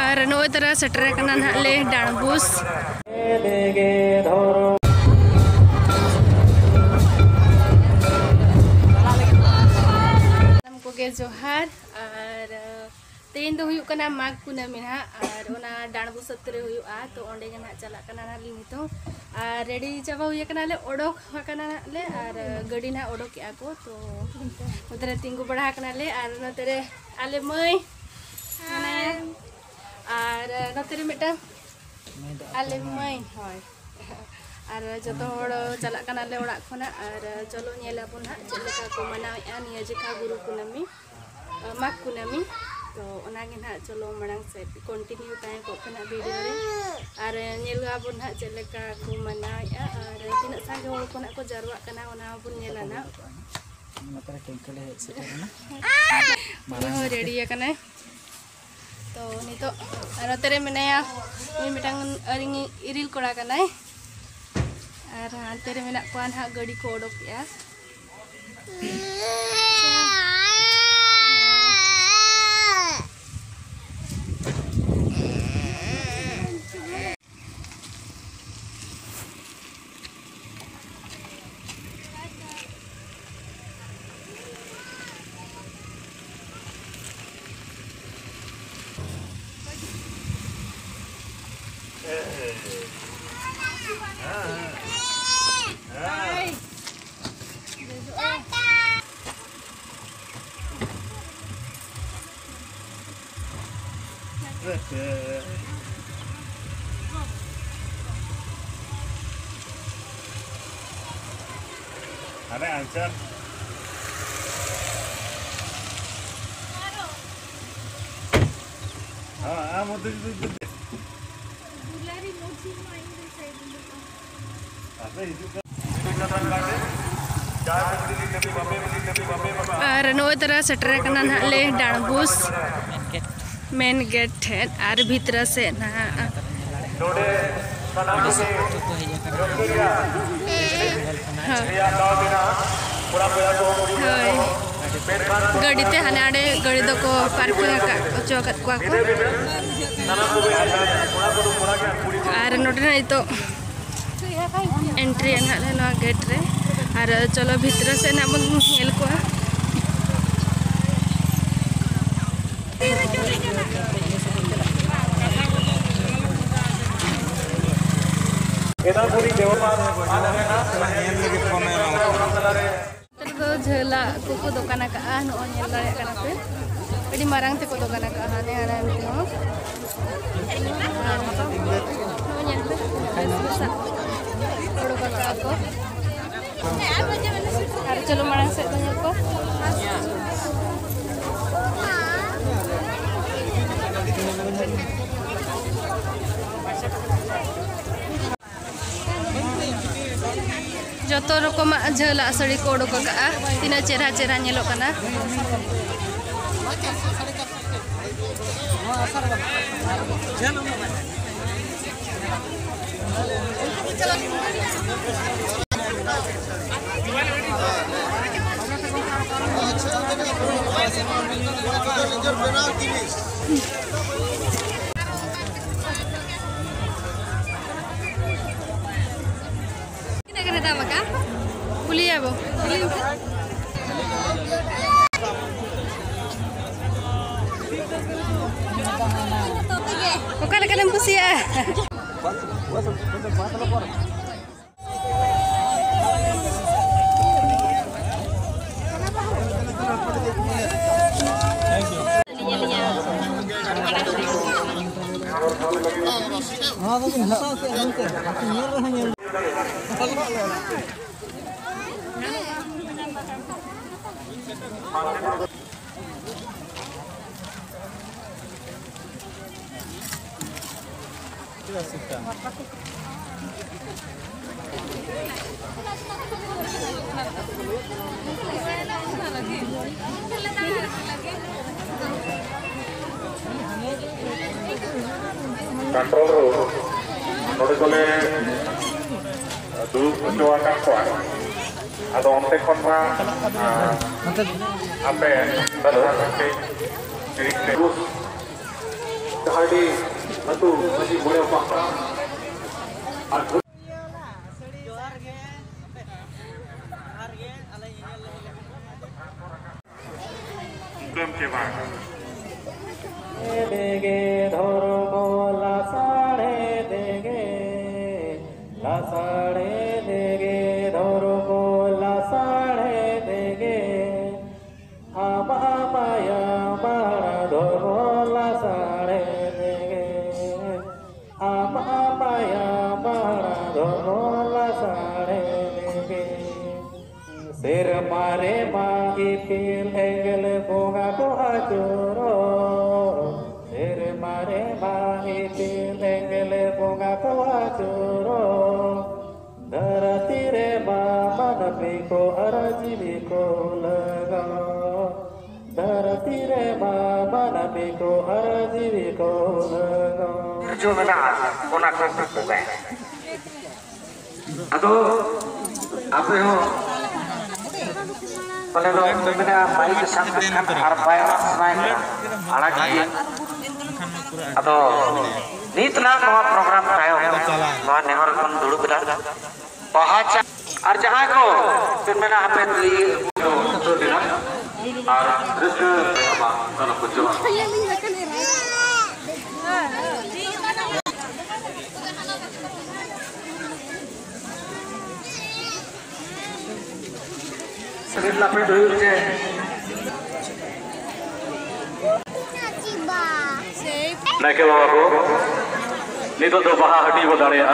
और नोय तरह सेटर कना ले डाणबुस को के जोहार और तेन दो हुयु कना माघ कुनामी ना और ओना डाणबुस सतरे हुयुआ तो ओंडे गे ना चला कना ना ली नितो और रेडी चाबा हुय कना ले ओडोक कना ले और गडी ना ओडोक के आको तो उधर तिंगु बढ़ा कना ले और नतरे आले मई और नतरे मिटा आले मई होय और जतो होड़ चला कना ले ओड़ा खना और चलो नेला पुन हा चलेका को मनाया निया जेका गुरु कुनामी माघ कुनामी तो ओनागे ना चलो मरंग से कंटिन्यू टाइम को कना वीडियो रे और नेलगा बुन हा चलेका को मनाया और तिना संगे होड़ को ना को जारवा कना ओना बुन नेला ना मतरे टेंकले से ना हो रेडी कना तो नितो और तेरे मेनाया नि मिटांग अरिंगी इरिल कोड़ा कनाय और हांते रे मेना कोन हा गड़ी को ओडोक या ada answer motor itu bulari mochi main di side apa itu और नोय तरह सेटर कना ले डाणबुस मेन गेट है और भीतर से ना गड़ी ते हाने आड़े गड़ी दो को पार्किंग चौकत को और नोटे ना तो एंट्री ना ले नो गेट रे और चलो भीतर से ना बन नेल को तो झला कुकु दुकान का नो नेल दाड़े कना पे अडी मारंग ते को दुकान का हाने आना नो नेल पे ओडो का को अरे चलो मारंग से नेल को जो रकम झला साड़ी को ओडोक तीना चेहरा चेहरा नेलो कना kuliah bo kok kalian pusi ya control room node kole dulu coakan kuat atau onte konma apa ya terus Dahadi Atu Maji Boleh Pakra Kem ke बाद देगे धर्मो लासाड़े देगे धर्मो लासाड़े देगे आमा माया मारा धर्मो लासाड़े देगे आमा माया मारा धर्मो लासाड़े देगे सिर मारे माही पील एंगल बोगा को आचुरो सिर मारे माही पील एंगल बोगा को आचुरो धरती रे मन को अरजीवी को लगाओ धरती रे मन को अरजीवी को लगाओ जो मेरा कोना को गए अतो आप हो पहले तो मेरा माइक सामने kan harpai orang lain anak dia atau nitna नवा program tayo नवा नेहर kon dulu beda bahaca ar jahan ko फिर मेरा hape li तो दिना और दृश्य apa kalau kucu शरीर लापे धोई जे नायके बाबा को नितो दो बाहा हटी बो दाड़ेया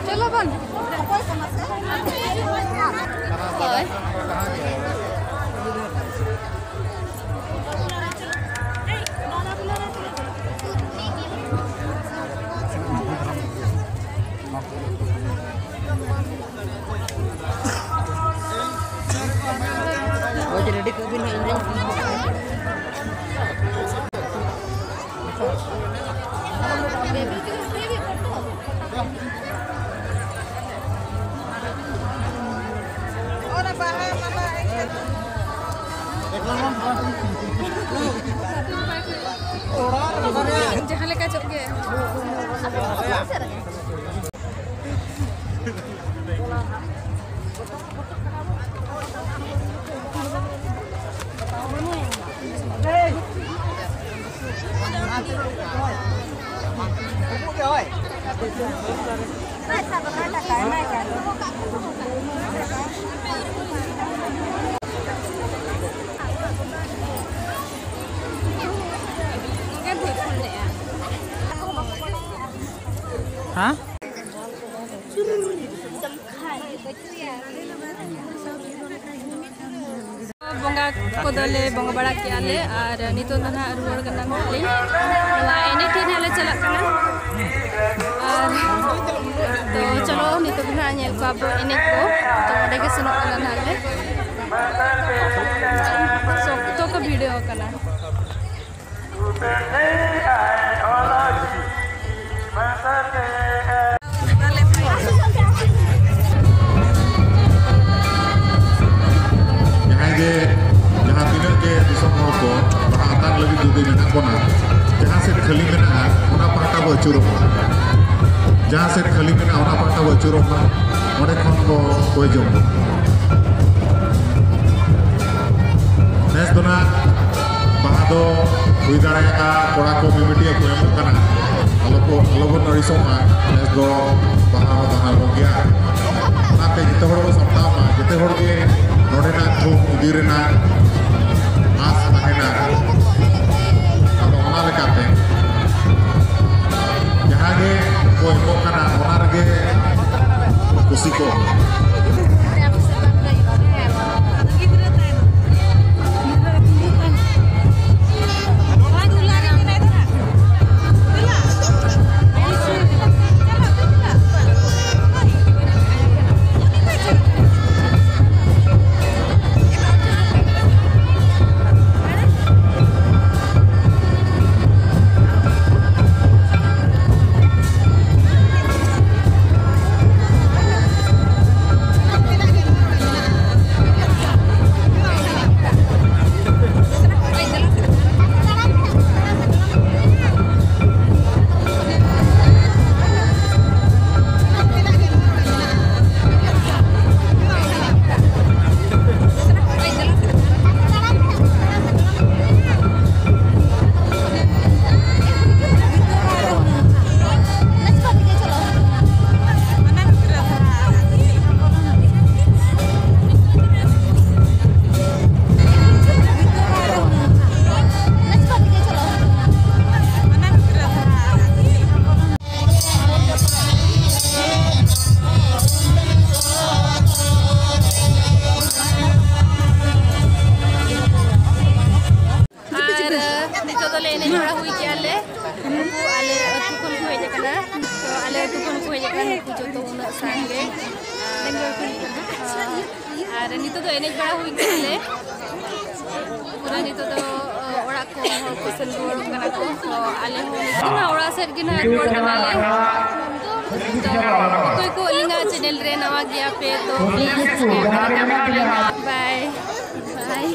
चलो बन रेडी कभी नहीं जहाँ लेकर चल गए हाँ बंगा कोदले बंग बड़ा कियाले और नितो तो ना रुआर कना नाले नवा एने ठेन हले चला कना और तो चलो नितो ना नेल को अब एने को तो ओडे के सुनो कना नाले तो को वीडियो कना जहाँ तीन के दिसम हर को बाहा आतान लगी दुदु मेना कोना जहाँ से खाली मेना उना पाटा बो अचुरोमा जहाँ से खाली मेना उना पाटा बो अचुरोमा ओडे खन को कोई जम नेस दोना बाहा दो हुई दाड़ाया कोड़ा को मिमिटिया को एमो कना अलबो नरिसोमा नेस दो बाहा गया नाते जिते हड़ बो सामटामा जिते हड़ के नोडेना थुम इदिरेना आस ताहेना आदो ओना लेकाते जहाँ गे को एमो कना ओना रेगे खुशी को नितो तो एनेज बड़ा हुई गले पूरा नितो तो ओड़ा को हर को सन रोड कना को तो आले हो ना ओड़ा सेट गिना रोड कना ले तो कोई को लिंगा चैनल रे नवा गया पे तो प्लीज सब्सक्राइब करें बाय बाय